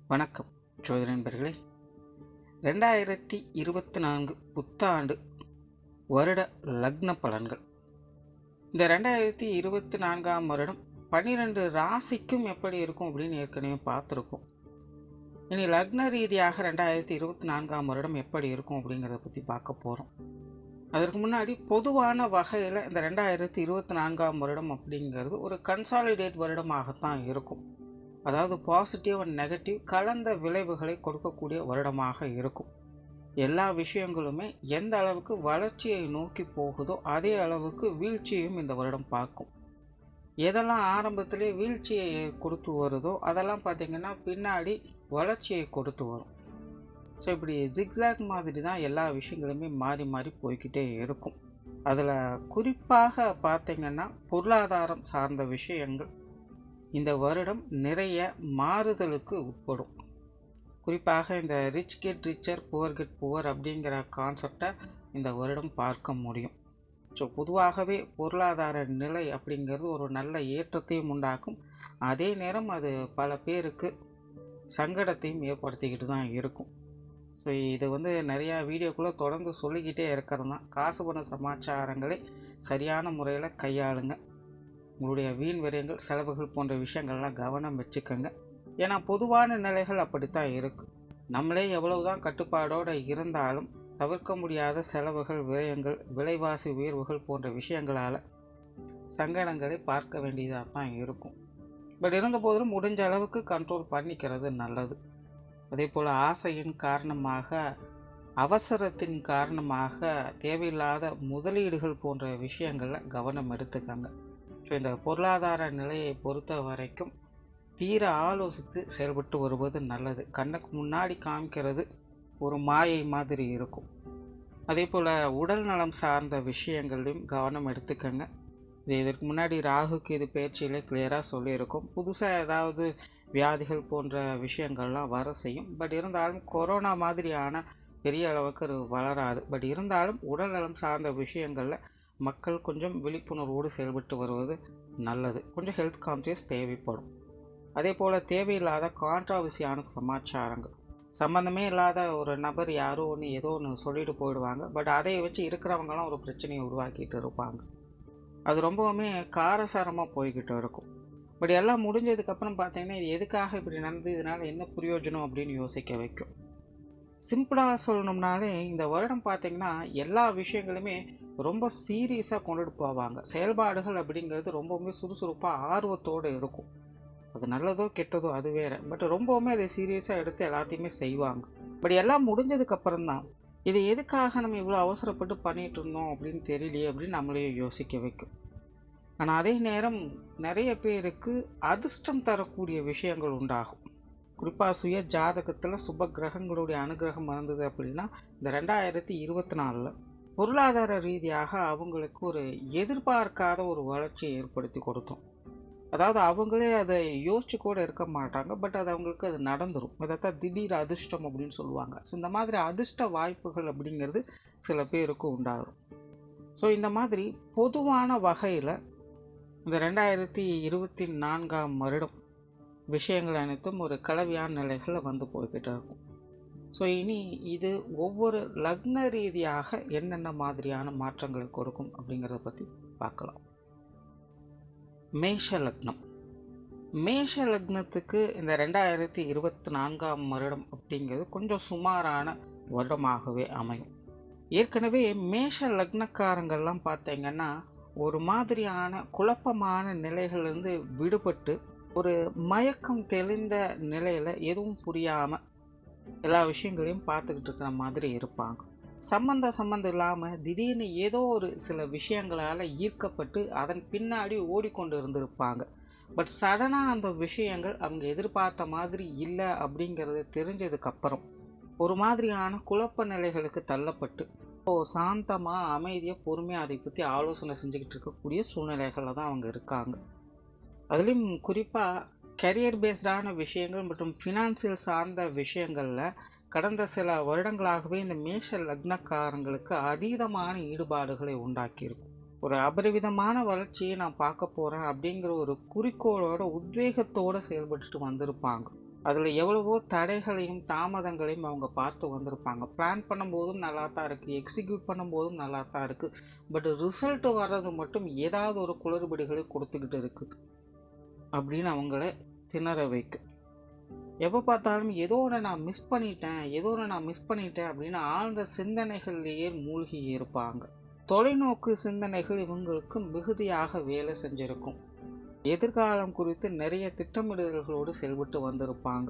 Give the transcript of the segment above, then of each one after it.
வணக்கம் ஜோதிட நண்பர்களே. 2024 புத்தாண்டு வருட லக்ன பலன்கள். இந்த 2024ஆம் வருடம் 12 ராசிக்கும் எப்படி இருக்கும் அப்படின்னு ஏற்கனவே பார்த்துருக்கோம். இனி லக்ன ரீதியாக 2024ஆம் வருடம் எப்படி இருக்கும் அப்படிங்கிறத பற்றி பார்க்க போகிறோம். அதற்கு முன்னாடி பொதுவான வகையில் இந்த 2024ஆம் வருடம் அப்படிங்கிறது ஒரு கன்சாலிடேட் வருடமாகத்தான் இருக்கும். அதாவது பாசிட்டிவ் அண்ட் நெகட்டிவ் கலந்த விளைவுகளை கொடுக்கக்கூடிய வருடமாக இருக்கும். எல்லா விஷயங்களுமே எந்த அளவுக்கு வளர்ச்சியை நோக்கி போகுதோ அதே அளவுக்கு வீழ்ச்சியையும் இந்த வருடம் பார்க்கும். எதெல்லாம் ஆரம்பத்திலே வீழ்ச்சியை கொடுத்து வருதோ அதெல்லாம் பார்த்திங்கன்னா பின்னாடி வளர்ச்சியை கொடுத்து வரும். ஸோ இப்படி ஜிக்ஸாக் மாதிரி தான் எல்லா விஷயங்களுமே மாறி மாறி போய்கிட்டே இருக்கும். அதில் குறிப்பாக பார்த்திங்கன்னா பொருளாதாரம் சார்ந்த விஷயங்கள் இந்த வருடம் நிறைய மாறுதலுக்கு உட்படும். குறிப்பாக இந்த rich get richer poor get poor அப்படிங்கிற கான்செப்டை இந்த வருடம் பார்க்க முடியும். ஸோ பொதுவாகவே பொருளாதார நிலை அப்படிங்கிறது ஒரு நல்ல ஏற்றத்தையும் உண்டாக்கும். அதே நேரம் அது பல பேருக்கு சங்கடத்தையும் ஏற்படுத்திக்கிட்டு தான் இருக்கும். ஸோ இது நிறையா வீடியோக்குள்ளே தொடர்ந்து சொல்லிக்கிட்டே இருக்கிறது தான். காசு பண சமாச்சாரங்களை சரியான முறையில் கையாளுங்க. உங்களுடைய வீண் விரயங்கள் செலவுகள் போன்ற விஷயங்கள்லாம் கவனம் வச்சுக்கோங்க. ஏன்னா பொதுவான நிலைகள் அப்படித்தான் இருக்குது. நம்மளே எவ்வளவுதான் கட்டுப்பாடோடு இருந்தாலும் தவிர்க்க முடியாத செலவுகள் விரயங்கள் விலைவாசி உயர்வுகள் போன்ற விஷயங்களால் சங்கடங்களை பார்க்க வேண்டியதாக தான் இருக்கும். பட் இருந்த போதிலும் முடிஞ்ச அளவுக்கு கண்ட்ரோல் பண்ணிக்கிறது நல்லது. அதே போல் ஆசையின் காரணமாக அவசரத்தின் காரணமாக தேவையில்லாத முதலீடுகள் போன்ற விஷயங்களில் கவனம் எடுத்துக்கங்க. ஸோ இந்த பொருளாதார நிலையை பொறுத்த வரைக்கும் தீர ஆலோசித்து செயல்பட்டு வருவது நல்லது. கண்ணுக்கு முன்னாடி காமிக்கிறது ஒரு மாயை மாதிரி இருக்கும். அதே போல் உடல் நலம் சார்ந்த விஷயங்களையும் கவனம் எடுத்துக்கங்க. இதற்கு முன்னாடி ராகுக்கு இது பயிற்சியிலே கிளியராக சொல்லியிருக்கும். புதுசாக ஏதாவது வியாதிகள் போன்ற விஷயங்கள்லாம் வர செய்யும். பட் இருந்தாலும் கொரோனா மாதிரியான பெரிய அளவுக்கு வளராது. பட் இருந்தாலும் உடல் நலம் சார்ந்த விஷயங்களில் மக்கள் கொஞ்சம் விழிப்புணர்வோடு செயல்பட்டு வருவது நல்லது. கொஞ்சம் ஹெல்த் கான்சியஸ் தேவைப்படும். அதே போல் தேவையில்லாத கான்ட்ராவர்சியான சமாச்சாரங்கள், சம்மந்தமே இல்லாத ஒரு நபர் யாரோ ஒன்று ஏதோ ஒன்று சொல்லிட்டு போயிடுவாங்க. பட் அதை வச்சு இருக்கிறவங்களாம் ஒரு பிரச்சனையை உருவாக்கிட்டு இருப்பாங்க. அது ரொம்பவுமே காரசாரமாக போய்கிட்டு இருக்கும். பட் எல்லாம் முடிஞ்சதுக்கப்புறம் பார்த்தீங்கன்னா இது எதுக்காக இப்படி நடந்தது, இதனால் என்ன பிரயோஜனம் அப்படின்னு யோசிக்க வைக்கும். சிம்பிளாக சொல்லணும்னாலே இந்த வருடம் பார்த்திங்கன்னா எல்லா விஷயங்களுமே ரொம்ப சீரியஸாக கொண்டுட்டு போவாங்க. செயல்பாடுகள் அப்படிங்கிறது ரொம்பவுமே சுறுசுறுப்பாக ஆர்வத்தோடு இருக்கும். அது நல்லதோ கெட்டதோ அது வேறு. பட் ரொம்பவுமே அதை சீரியஸாக எடுத்து எல்லாத்தையுமே செய்வாங்க. பட் எல்லாம் முடிஞ்சதுக்கப்புறம் தான் இது எதுக்காக நம்ம இவ்வளோ அவசரப்பட்டு பண்ணிகிட்டு இருந்தோம் அப்படின்னு தெரியலையே அப்படின்னு நம்மளையே யோசிக்க வைக்கும். ஆனால் அதே நேரம் நிறைய பேருக்கு அதிர்ஷ்டம் தரக்கூடிய விஷயங்கள் உண்டாகும். குறிப்பாக சுய ஜாதகத்தில் சுப கிரகங்களுடைய அனுகிரகம் இருந்தது அப்படின்னா இந்த 2024 பொருளாதார ரீதியாக அவங்களுக்கு ஒரு எதிர்பார்க்காத ஒரு வளர்ச்சியை ஏற்படுத்தி கொடுத்தோம். அதாவது அவங்களே அதை யோசிச்சு கூட இருக்க மாட்டாங்க. பட் அது அவங்களுக்கு அது நடந்துடும். அதைத்தான் திடீர் அதிர்ஷ்டம் அப்படின்னு சொல்லுவாங்க. ஸோ இந்த மாதிரி அதிர்ஷ்ட வாய்ப்புகள் அப்படிங்கிறது சில பேருக்கு உண்டாகும். ஸோ இந்த மாதிரி பொதுவான வகையில் இந்த 2024ஆம் வருடம் விஷயங்கள் அனைத்தும் ஒரு கலவையான நிலைகளில் போய்கிட்டு இருக்கும். ஸோ இனி இது ஒவ்வொரு லக்ன ரீதியாக என்னென்ன மாதிரியான மாற்றங்களை கொடுக்கும் அப்படிங்கிறத பற்றி பார்க்கலாம். மேஷ லக்னம். மேஷ லக்னத்துக்கு இந்த 2024ஆம் வருடம் அப்படிங்கிறது கொஞ்சம் சுமாரான வருடமாகவே அமையும். ஏற்கனவே மேஷ லக்னக்காரங்கள்லாம் பார்த்தீங்கன்னா ஒரு மாதிரியான குழப்பமான நிலைகளிலிருந்து விடுபட்டு ஒரு மயக்கம் தெளிந்த நிலையில் எதுவும் புரியாமல் எல்லா விஷயங்களையும் பார்த்துக்கிட்டு இருக்கிற மாதிரி இருப்பாங்க. சம்மந்தம் இல்லாமல் திடீர்னு ஏதோ ஒரு சில விஷயங்களால் ஈர்க்கப்பட்டு அதன் பின்னாடி ஓடிக்கொண்டு இருந்திருப்பாங்க. பட் சடனாக அந்த விஷயங்கள் அவங்க எதிர்பார்த்த மாதிரி இல்லை அப்படிங்கிறது தெரிஞ்சதுக்கப்புறம் ஒரு மாதிரியான குழப்ப நிலைகளுக்கு தள்ளப்பட்டு சாந்தமாக அமைதியாக பொறுமையாக அதை பற்றி ஆலோசனை செஞ்சுக்கிட்டு இருக்கக்கூடிய சூழ்நிலைகளில் தான் அவங்க இருக்காங்க. அதுலேயும் குறிப்பாக கரியர் பேஸ்டான விஷயங்கள் மற்றும் ஃபினான்சியல் சார்ந்த விஷயங்களில் கடந்த சில வருடங்களாகவே இந்த மேஷ லக்னக்காரங்களுக்கு அதீதமான ஈடுபாடுகளை உண்டாக்கியிருக்கும். ஒரு அபரிவிதமான வளர்ச்சியை நான் பார்க்க போகிறேன் அப்படிங்கிற ஒரு குறிக்கோளோட உத்வேகத்தோடு செயல்பட்டுட்டு வந்திருப்பாங்க. அதில் எவ்வளவோ தடைகளையும் தாமதங்களையும் அவங்க பார்த்து வந்திருப்பாங்க. பிளான் பண்ணும்போதும் நல்லா தான் இருக்குது, எக்ஸிக்யூட் பண்ணும்போதும் நல்லா தான் இருக்குது. பட் ரிசல்ட் வர்றது மட்டும் ஏதாவது ஒரு குளறுபடிகளை கொடுத்துக்கிட்டு இருக்குது அப்படின்னு அவங்கள திணற வைக்கும். எப்போ பார்த்தாலும் ஏதோ ஒன்று நான் மிஸ் பண்ணிட்டேன் அப்படின்னு ஆழ்ந்த சிந்தனைகள்லேயே மூழ்கி இருப்பாங்க. தொலைநோக்கு சிந்தனைகள் இவங்களுக்கு மிகுதியாக வேலை செஞ்சுருக்கும். எதிர்காலம் குறித்து நிறைய திட்டமிடுதல்களோடு செயல்பட்டு வந்திருப்பாங்க.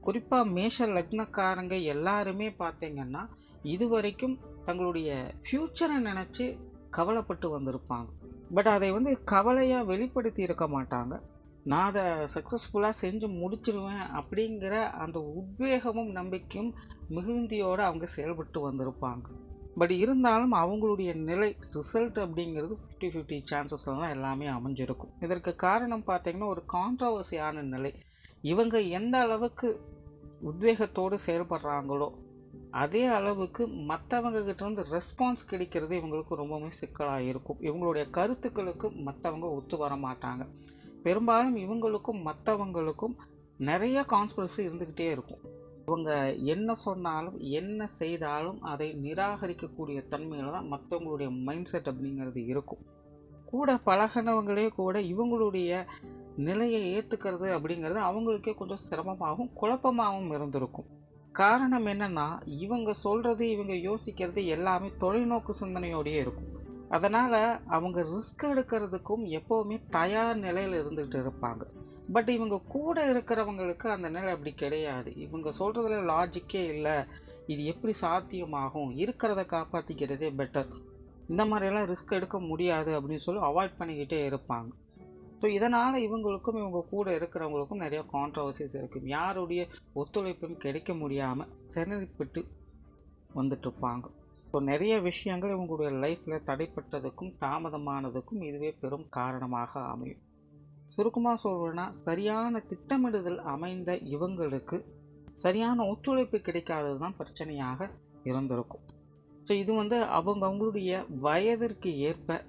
குறிப்பாக மேஷ லக்னக்காரங்க எல்லாருமே பார்த்தீங்கன்னா இதுவரைக்கும் தங்களுடைய ஃப்யூச்சரை நினச்சி கவலைப்பட்டு வந்திருப்பாங்க. பட் அதை கவலையாக வெளிப்படுத்தி இருக்க மாட்டாங்க. நான் அதை சக்ஸஸ்ஃபுல்லாக செஞ்சு முடிச்சிடுவேன் அப்படிங்கிற அந்த உத்வேகமும் நம்பிக்கையும் மிகுந்தியோடு அவங்க செயல்பட்டு வந்திருப்பாங்க. பட் இருந்தாலும் அவங்களுடைய நிலை ரிசல்ட் அப்படிங்கிறது 50-50 சான்சஸில் தான் எல்லாமே அமைஞ்சிருக்கும். இதற்கு காரணம் பார்த்திங்கன்னா ஒரு கான்ட்ரவர்சியான நிலை. இவங்க எந்த அளவுக்கு உத்வேகத்தோடு செயல்படுறாங்களோ அதே அளவுக்கு மற்றவங்ககிட்ட ரெஸ்பான்ஸ் கிடைக்கிறது இவங்களுக்கு ரொம்பவுமே சிக்கலாக இருக்கும். இவங்களுடைய கருத்துக்களுக்கு மற்றவங்க ஒத்து வர மாட்டாங்க. பெரும்பாலும் இவங்களுக்கும் மற்றவங்களுக்கும் நிறைய கான்ஸ்பிரசி இருந்துக்கிட்டே இருக்கும். இவங்க என்ன சொன்னாலும் என்ன செய்தாலும் அதை நிராகரிக்கக்கூடிய தன்மையில் தான் மற்றவங்களுடைய மைண்ட் செட் அப்படிங்கிறது இருக்கும். கூட பழகினவங்களே கூட இவங்களுடைய நிலையை ஏற்றுக்கிறது அப்படிங்கிறது அவங்களுக்கே கொஞ்சம் சிரமமாகவும் குழப்பமாகவும் இருந்திருக்கும். காரணம் என்னென்னா இவங்க சொல்கிறது இவங்க யோசிக்கிறது எல்லாமே தொலைநோக்கு சிந்தனையோடையே இருக்கும். அதனால் அவங்க ரிஸ்க் எடுக்கிறதுக்கும் எப்போவுமே தயார் நிலையில் இருந்துகிட்டு இருப்பாங்க. பட் இவங்க கூட இருக்கிறவங்களுக்கு அந்த நிலை அப்படி கிடையாது. இவங்க சொல்கிறதுல லாஜிக்கே இல்லை, இது எப்படி சாத்தியமாகும், இருக்கிறத காப்பாற்றிக்கிறதே பெட்டர், இந்த மாதிரியெல்லாம் ரிஸ்க் எடுக்க முடியாது அப்படின்னு சொல்லி அவாய்ட் பண்ணிக்கிட்டே இருப்பாங்க. ஸோ இதனால் இவங்களுக்கும் இவங்க கூட இருக்கிறவங்களுக்கும் நிறைய கான்ட்ரவர்சிஸ் இருக்கும். யாருடைய ஒத்துழைப்பும் கிடைக்க முடியாமல் சிரமப்பட்டு வந்துட்டுருப்பாங்க. ஸோ நிறைய விஷயங்கள் இவங்களுடைய லைஃப்பில் தடைப்பட்டதுக்கும் தாமதமானதுக்கும் இதுவே பெரும் காரணமாக அமையும். சுருக்கமாக சொல்வேன்னா சரியான திட்டமிடுதல் அமைந்த இவங்களுக்கு சரியான ஒத்துழைப்பு கிடைக்காதது தான் பிரச்சனையாக இருந்திருக்கும். ஸோ இது அவங்களுடைய வயதிற்கு ஏற்ப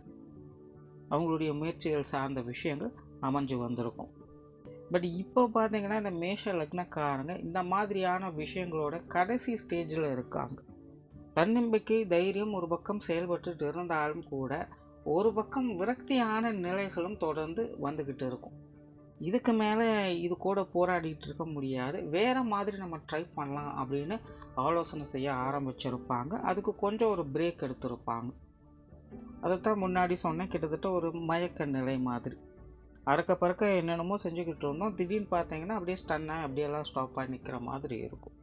அவங்களுடைய முயற்சிகள் சார்ந்த விஷயங்கள் அமைஞ்சு வந்திருக்கும். பட் இப்போ பார்த்தீங்கன்னா இந்த மேஷ லக்னக்காரங்க இந்த மாதிரியான விஷயங்களோட கடைசி ஸ்டேஜில் இருக்காங்க. தன்னம்பிக்கை தைரியம் ஒரு பக்கம் செயல்பட்டு இருந்தாலும் கூட ஒரு பக்கம் விரக்தியான நிலைகளும் தொடர்ந்து வந்துக்கிட்டு இருக்கும். இதுக்கு மேலே இது கூட போராடிட்டு இருக்க முடியாது, வேறு மாதிரி நம்ம ட்ரை பண்ணலாம் அப்படின்னு ஆலோசனை செய்ய ஆரம்பிச்சிருப்பாங்க. அதுக்கு கொஞ்சம் ஒரு பிரேக் எடுத்திருப்பாங்க. அதைத்தான் முன்னாடி சொன்னேன், கிட்டத்தட்ட ஒரு மயக்க நிலை மாதிரி அறக்க பறக்க என்னென்னமோ செஞ்சுக்கிட்டு இருந்தோம். திடீர்னு பார்த்தீங்கன்னா அப்படியே ஸ்டன்னாக அப்படியெல்லாம் ஸ்டாப் பண்ணி நிற்கிற மாதிரி இருக்கும்.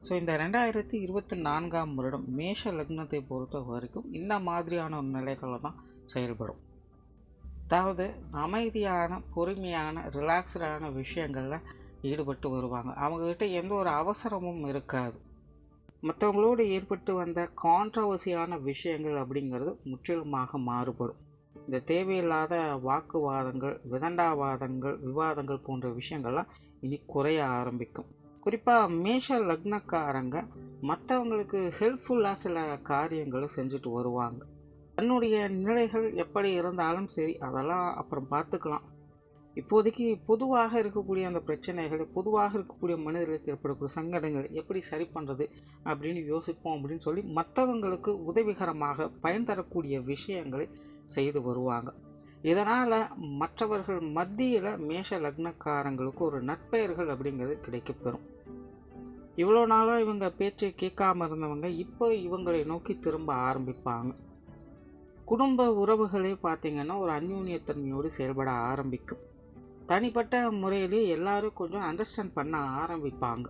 ஸோ இந்த 2024ஆம் வருடம் மேஷ லக்னத்தை பொறுத்த வரைக்கும் இந்த மாதிரியான நிலைகளை தான் செயல்படும். அதாவது அமைதியான பொறுமையான ரிலாக்ஸ்டான விஷயங்களில் ஈடுபட்டு வருவாங்க. அவங்கக்கிட்ட எந்த ஒரு அவசரமும் இருக்காது. மற்றவங்களோடு ஏற்பட்டு வந்த கான்ட்ரவர்சியான விஷயங்கள் அப்படிங்கிறது முற்றிலுமாக மாறுபடும். இந்த தேவையில்லாத வாக்குவாதங்கள், விதண்டாவாதங்கள், விவாதங்கள் போன்ற விஷயங்கள்லாம் இனி குறைய ஆரம்பிக்கும். குறிப்பாக மேஷ லக்னக்காரங்க மற்றவங்களுக்கு ஹெல்ப்ஃபுல்லாக சில காரியங்களை செஞ்சுட்டு வருவாங்க. தன்னுடைய நிலைகள் எப்படி இருந்தாலும் சரி, அதெல்லாம் அப்புறம் பார்த்துக்கலாம். இப்போதைக்கு பொதுவாக இருக்கக்கூடிய அந்த பிரச்சனைகள், பொதுவாக இருக்கக்கூடிய மனிதர்களுக்கு ஏற்படக்கூடிய சங்கடங்கள் எப்படி சரி பண்ணுறது அப்படின்னு யோசிப்போம் அப்படின்னு சொல்லி மற்றவங்களுக்கு உதவிகரமாக பயன் தரக்கூடிய விஷயங்களை செய்து வருவாங்க. இதனால் மற்றவர்கள் மத்தியில் மேஷ லக்னக்காரங்களுக்கு ஒரு நற்பெயர்கள் அப்படிங்கிறது கிடைக்கப்பெறும். இவ்வளோ நாளாக இவங்க பேச்சை கேட்காம இருந்தவங்க இப்போ இவங்களை நோக்கி திரும்ப ஆரம்பிப்பாங்க. குடும்ப உறவுகளே பார்த்திங்கன்னா ஒரு அந்யோன்யத்தன்மையோடு செயல்பட ஆரம்பிக்கும். தனிப்பட்ட முறையிலே எல்லாரும் கொஞ்சம் அண்டர்ஸ்டாண்ட் பண்ண ஆரம்பிப்பாங்க.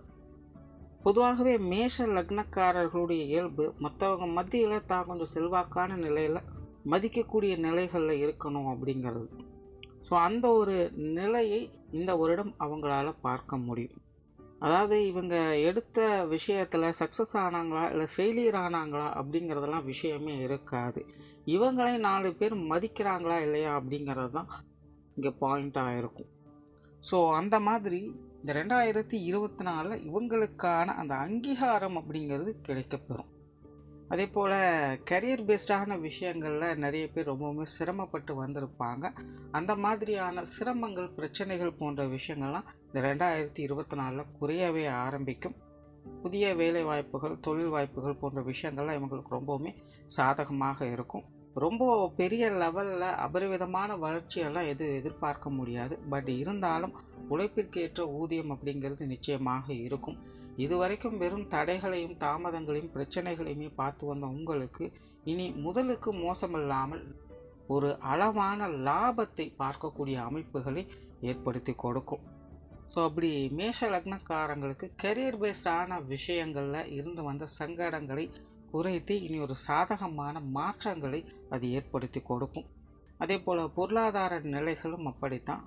பொதுவாகவே மேஷ லக்னக்காரர்களுடைய இயல்பு மற்றவங்க மத்தியில் தான் கொஞ்சம் செல்வாக்கான நிலையில் மதிக்கக்கூடிய நிலைகளில் இருக்கணும் அப்படிங்கிறது. ஸோ அந்த ஒரு நிலையை இந்த வருடம் அவங்களால பார்க்க முடியும். அதாவது இவங்க எடுத்த விஷயத்தில் சக்ஸஸ் ஆனாங்களா இல்லை ஃபெயிலியர் ஆனாங்களா அப்படிங்கிறதெல்லாம் விஷயமே இருக்காது. இவங்களே 4 பேர் மதிக்கிறாங்களா இல்லையா அப்படிங்கிறது தான் இங்கே பாயிண்ட்டாக இருக்கும். ஸோ அந்த மாதிரி இந்த 2024 இவங்களுக்கான அந்த அங்கீகாரம் அப்படிங்கிறது கிடைக்கப்பெறும். அதே போல் கரியர் பேஸ்டான விஷயங்களில் நிறைய பேர் ரொம்பவுமே சிரமப்பட்டு வந்திருப்பாங்க. அந்த மாதிரியான சிரமங்கள், பிரச்சனைகள் போன்ற விஷயங்கள்லாம் இந்த 2024 குறையவே ஆரம்பிக்கும். புதிய வேலை வாய்ப்புகள், தொழில் வாய்ப்புகள் போன்ற விஷயங்கள்லாம் இவங்களுக்கு ரொம்பவுமே சாதகமாக இருக்கும். ரொம்ப பெரிய லெவலில் அபரிவிதமான வளர்ச்சியெல்லாம் எதிர்பார்க்க முடியாது. பட் இருந்தாலும் உழைப்பிற்கேற்ற ஊதியம் அப்படிங்கிறது நிச்சயமாக இருக்கும். இதுவரைக்கும் வெறும் தடைகளையும் தாமதங்களையும் பிரச்சனைகளையுமே பார்த்து வந்த உங்களுக்கு இனி முதலுக்கு மோசமில்லாமல் ஒரு அளவான லாபத்தை பார்க்கக்கூடிய அமைப்புகளை ஏற்படுத்தி கொடுக்கும். ஸோ அப்படி மேஷ லக்னக்காரங்களுக்கு கெரியர் பேஸ்டான விஷயங்களில் இருந்து வந்த சங்கடங்களை குறைத்து இனி ஒரு சாதகமான மாற்றங்களை அது ஏற்படுத்தி கொடுக்கும். அதே போல் பொருளாதார நிலைகளும் அப்படித்தான்.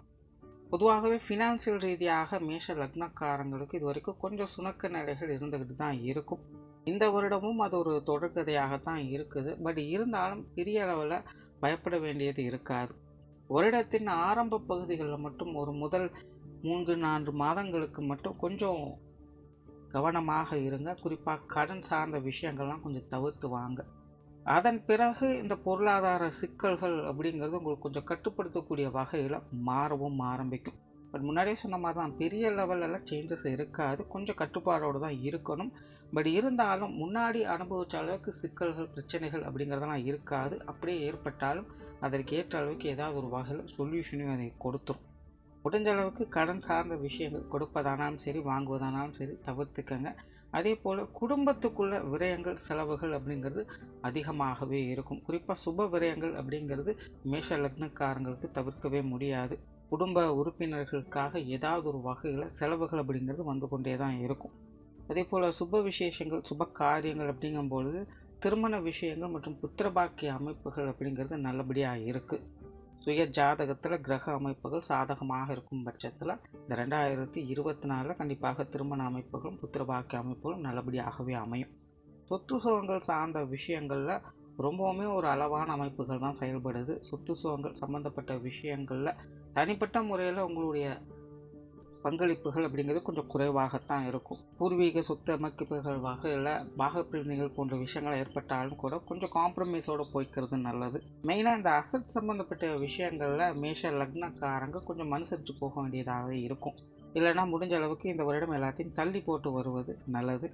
பொதுவாகவே ஃபினான்சியல் ரீதியாக மேஷ லக்னக்காரங்களுக்கு இது வரைக்கும் கொஞ்சம் சுணக்க நிலைகள் இருந்துக்கிட்டு தான் இருக்கும். இந்த வருடமும் அது ஒரு தொடர்கதையாகத்தான் இருக்குது. பட் இருந்தாலும் பெரிய அளவில் பயப்பட வேண்டியது இருக்காது. வருடத்தின் ஆரம்ப பகுதிகளில் மட்டும் ஒரு முதல் 3-4 மாதங்களுக்கு மட்டும் கொஞ்சம் கவனமாக இருங்க. குறிப்பாக கடன் சார்ந்த விஷயங்கள்லாம் கொஞ்சம் தவிர்த்து வாங்க. அதன் பிறகு இந்த பொருளாதார சிக்கல்கள் அப்படிங்கிறது உங்களுக்கு கொஞ்சம் கட்டுப்படுத்தக்கூடிய வகையில் மாறவும் ஆரம்பிக்கும். பட் முன்னாடியே சொன்ன மாதிரி தான் பெரிய லெவலெல்லாம் சேஞ்சஸ் இருக்காது. கொஞ்சம் கட்டுப்பாடோடு தான் இருக்கணும். பட் இருந்தாலும் முன்னாடி அனுபவித்த அளவுக்கு சிக்கல்கள், பிரச்சனைகள் அப்படிங்கிறதெல்லாம் இருக்காது. அப்படியே ஏற்பட்டாலும் அதற்கு ஏற்ற அளவுக்கு ஏதாவது ஒரு வகையில் சொல்யூஷனையும் அதை கொடுத்துரும். முடிஞ்ச அளவுக்கு கடன் சார்ந்த விஷயங்கள் கொடுப்பதானாலும் சரி, வாங்குவதானாலும் சரி தவிர்த்துக்கங்க. அதே போல் குடும்பத்துக்குள்ள விரயங்கள், செலவுகள் அப்படிங்கிறது அதிகமாகவே இருக்கும். குறிப்பாக சுப விரயங்கள் அப்படிங்கிறது மேஷ லக்னக்காரங்களுக்கு தவிர்க்கவே முடியாது. குடும்ப உறுப்பினர்களுக்காக ஏதாவது ஒரு வகையில் செலவுகள் அப்படிங்கிறது வந்து கொண்டே தான் இருக்கும். அதே போல் சுப விசேஷங்கள், சுப காரியங்கள் அப்படிங்கும்பொழுது திருமண விஷயங்கள் மற்றும் புத்திரபாக்கிய அமைப்புகள் அப்படிங்கிறது நல்லபடியாக இருக்குது. சுய ஜாதகத்தில் கிரக அமைப்புகள் சாதகமாக இருக்கும் பட்சத்தில் இந்த 2024 கண்டிப்பாக திருமண அமைப்புகளும் புத்திரபாக்கிய அமைப்புகளும் நல்லபடியாகவே அமையும். சொத்து சுகங்கள் சார்ந்த விஷயங்களில் ரொம்பவுமே ஒரு அளவான அமைப்புகள் தான் செயல்படுது. சொத்து சுகங்கள் சம்மந்தப்பட்ட விஷயங்களில் தனிப்பட்ட முறையில் உங்களுடைய பங்களிப்புகள் அப்படிங்கிறது கொஞ்சம் குறைவாகத்தான் இருக்கும். பூர்வீக சொத்து அமைப்புகள் வகையில் பாகப்பிரிவினைகள் போன்ற விஷயங்கள் ஏற்பட்டாலும் கூட கொஞ்சம் காம்ப்ரமைஸோடு போய்க்கிறது நல்லது. மெயினாக இந்த அசட் சம்மந்தப்பட்ட விஷயங்களில் மேஷ லக்னக்காரங்க கொஞ்சம் அனுசரித்து போக வேண்டியதாக இருக்கும். இல்லைனா முடிஞ்ச அளவுக்கு இந்த வருடம் எல்லாத்தையும் தள்ளி போட்டு வருவது நல்லது.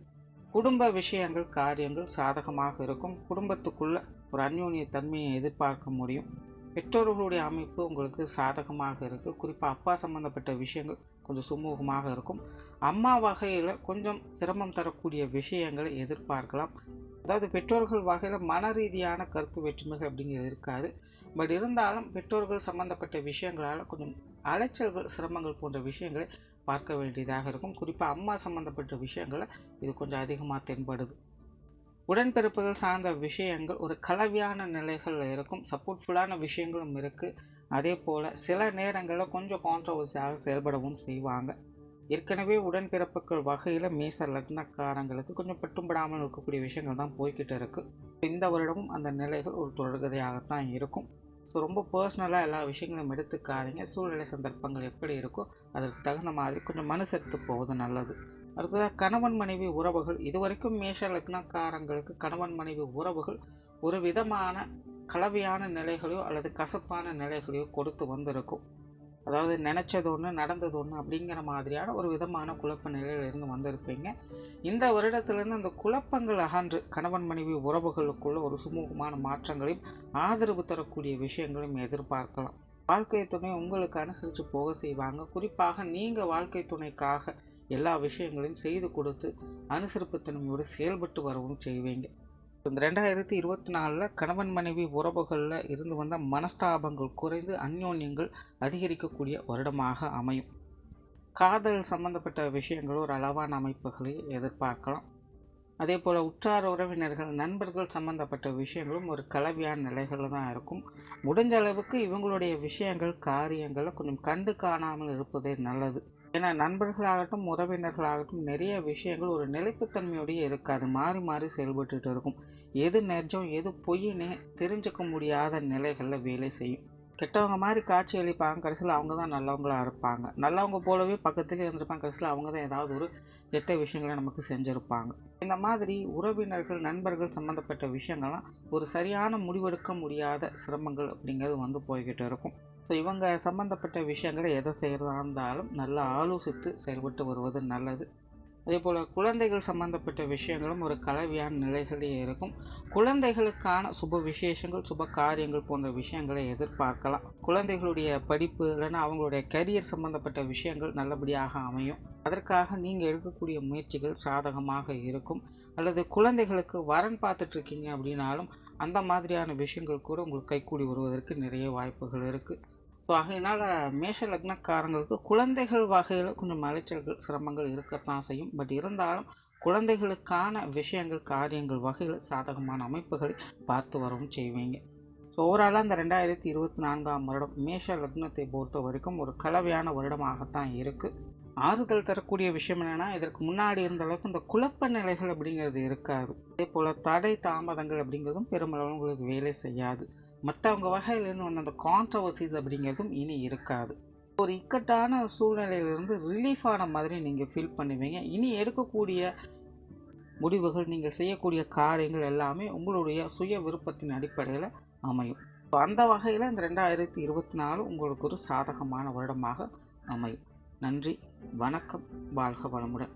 குடும்ப விஷயங்கள், காரியங்கள் சாதகமாக இருக்கும். குடும்பத்துக்குள்ள ஒரு அந்யோன்ய தன்மையை எதிர்பார்க்க முடியும். பெற்றோர்களுடைய அமைப்பு உங்களுக்கு சாதகமாக இருக்குது. குறிப்பாக அப்பா சம்மந்தப்பட்ட விஷயங்கள் கொஞ்சம் சுமூகமாக இருக்கும். அம்மா வகையில் கொஞ்சம் சிரமம் தரக்கூடிய விஷயங்களை எதிர்பார்க்கலாம். அதாவது பெற்றோர்கள் வகையில் மன ரீதியான கருத்து வேற்றுமைகள் அப்படிங்கிறது இருக்காது. பட் இருந்தாலும் பெற்றோர்கள் சம்மந்தப்பட்ட விஷயங்களால் கொஞ்சம் அலைச்சல்கள், சிரமங்கள் போன்ற விஷயங்களை பார்க்க வேண்டியதாக இருக்கும். குறிப்பாக அம்மா சம்மந்தப்பட்ட விஷயங்களை இது கொஞ்சம் அதிகமாக தென்படுது. உடன்பிறப்புகள் சார்ந்த விஷயங்கள் ஒரு கலவையான நிலைகளில் இருக்கும். சப்போர்ட்ஃபுல்லான விஷயங்களும் இருக்குது. அதே போல் சில நேரங்களில் கொஞ்சம் கான்ட்ரவர்சியாக செயல்படவும் செய்வாங்க. ஏற்கனவே உடன்பிறப்புகள் வகையில் மேச லக்னக்காரங்களுக்கு கொஞ்சம் பட்டும்படாமல் இருக்கக்கூடிய விஷயங்கள் தான் போய்கிட்டு இருக்குது. இந்த வருடமும் அந்த நிலைகள் ஒரு தொடர்கதையாகத்தான் இருக்கும். ஸோ ரொம்ப பர்சனலாக எல்லா விஷயங்களும் எடுத்துக்காதீங்க. சூழ்நிலை சந்தர்ப்பங்கள் எப்படி இருக்கோ அதற்கு தகுந்த மாதிரி கொஞ்சம் மனுசரித்து போவது நல்லது. அடுத்ததாக கணவன் மனைவி உறவுகள். இதுவரைக்கும் மேஷ லக்னக்காரங்களுக்கு கணவன் மனைவி உறவுகள் ஒரு விதமான கலவையான நிலைகளையோ அல்லது கசப்பான நிலைகளையோ கொடுத்து வந்திருக்கும். அதாவது நினச்சது ஒன்று, நடந்தது ஒன்று அப்படிங்கிற மாதிரியான ஒரு விதமான குழப்ப நிலையிலிருந்து வந்திருப்பீங்க. இந்த வருடத்திலிருந்து அந்த குழப்பங்கள் அகன்று கணவன் மனைவி உறவுகளுக்குள்ள ஒரு சுமூகமான மாற்றங்களையும் ஆதரவு தரக்கூடிய விஷயங்களையும் எதிர்பார்க்கலாம். வாழ்க்கை துணை உங்களுக்கு அனுசரித்து போக செய்வாங்க. குறிப்பாக நீங்கள் வாழ்க்கை துணைக்காக எல்லா விஷயங்களையும் செய்து கொடுத்து அனுசரிப்பு தன்மையோடு செயல்பட்டு வரவும் செய்வீங்க. இந்த 2024 கணவன் மனைவி உறவுகளில் இருந்து வந்த மனஸ்தாபங்கள் குறைந்து அந்யோன்யங்கள் அதிகரிக்கக்கூடிய வருடமாக அமையும். காதல் சம்பந்தப்பட்ட விஷயங்கள் ஒரு அளவான அமைப்புகளை எதிர்பார்க்கலாம். அதே போல் உற்றார உறவினர்கள், நண்பர்கள் சம்பந்தப்பட்ட விஷயங்களும் ஒரு கலவையான நிலைகளில் தான் இருக்கும். முடிஞ்ச அளவுக்கு இவங்களுடைய விஷயங்கள், காரியங்களை கொஞ்சம் கண்டு காணாமல் இருப்பதே நல்லது. ஏன்னா நண்பர்களாகட்டும், உறவினர்களாகட்டும் நிறைய விஷயங்கள் ஒரு நிலைப்புத்தன்மையோடையே இருக்காது. மாறி மாறி செயல்பட்டு இருக்கும். எது நெஜம், எது பொய்னே தெரிஞ்சுக்க முடியாத நிலைகளில் வேலை செய்யும். கெட்டவங்க மாதிரி காட்சி அளிப்பாங்க. கடைசியில் அவங்க தான் நல்லவங்களாக இருப்பாங்க. நல்லவங்க போலவே பக்கத்துலேயே இருந்திருப்பாங்க. கடைசியில் அவங்க தான் ஏதாவது ஒரு கெட்ட விஷயங்களை நமக்கு செஞ்சுருப்பாங்க. இந்த மாதிரி உறவினர்கள் நண்பர்கள் சம்மந்தப்பட்ட விஷயங்கள்லாம் ஒரு சரியான முடிவெடுக்க முடியாத சிரமங்கள் அப்படிங்கிறது வந்து போய்கிட்டு இருக்கும். ஸோ இவங்க சம்மந்தப்பட்ட விஷயங்களை எதை செய்கிறதா இருந்தாலும் நல்லா ஆலோசித்து செயல்பட்டு வருவது நல்லது. அதேபோல் குழந்தைகள் சம்மந்தப்பட்ட விஷயங்களும் ஒரு கலவையான நிலைகளே இருக்கும். குழந்தைகளுக்கான சுப விசேஷங்கள் சுப காரியங்கள் போன்ற விஷயங்களை எதிர்பார்க்கலாம். குழந்தைகளுடைய படிப்பு இல்லைன்னா அவங்களுடைய கரியர் சம்மந்தப்பட்ட விஷயங்கள் நல்லபடியாக அமையும். அதற்காக நீங்கள் எடுக்கக்கூடிய முயற்சிகள் சாதகமாக இருக்கும். அல்லது குழந்தைகளுக்கு வரன் பார்த்துட்ருக்கீங்க அப்படின்னாலும் அந்த மாதிரியான விஷயங்கள் கூட உங்களுக்கு கைக்கூடி வருவதற்கு நிறைய வாய்ப்புகள் இருக்குது. ஸோ ஆகையினால் மேஷ லக்னக்காரங்களுக்கு குழந்தைகள் வகையில் கொஞ்சம் அலைச்சல்கள் சிரமங்கள் இருக்கத்தான் செய்யும். பட் இருந்தாலும் குழந்தைகளுக்கான விஷயங்கள் காரியங்கள் வகையில் சாதகமான அமைப்புகளை பார்த்து வரவும் செய்வீங்க. ஸோ ஓவராலாக இந்த 2024ஆம் வருடம் மேஷ லக்னத்தை பொறுத்த வரைக்கும் ஒரு கலவையான வருடமாகத்தான் இருக்குது. ஆறுதல் தரக்கூடிய விஷயம் என்னென்னா, இதற்கு முன்னாடி இருந்த அளவுக்கு இந்த குழப்ப நிலைகள் அப்படிங்கிறது இருக்காது. அதே போல் தடை தாமதங்கள் அப்படிங்கிறதும் பெருமளவு உங்களுக்கு வேலை செய்யாது. மற்றவங்க வகையிலேருந்து வந்த அந்த கான்ட்ரவர்சிஸ் அப்படிங்கிறதும் இனி இருக்காது. ஒரு இக்கட்டான சூழ்நிலையிலிருந்து ரிலீஃப் ஆன மாதிரி நீங்கள் ஃபீல் பண்ணுவீங்க. இனி எடுக்கக்கூடிய முடிவுகள் நீங்கள் செய்யக்கூடிய காரியங்கள் எல்லாமே உங்களுடைய சுய விருப்பத்தின் அடிப்படையில் அமையும். ஸோ அந்த வகையில் இந்த 2024 உங்களுக்கு ஒரு சாதகமான வருடமாக அமையும். நன்றி, வணக்கம், வாழ்க வளமுடன்.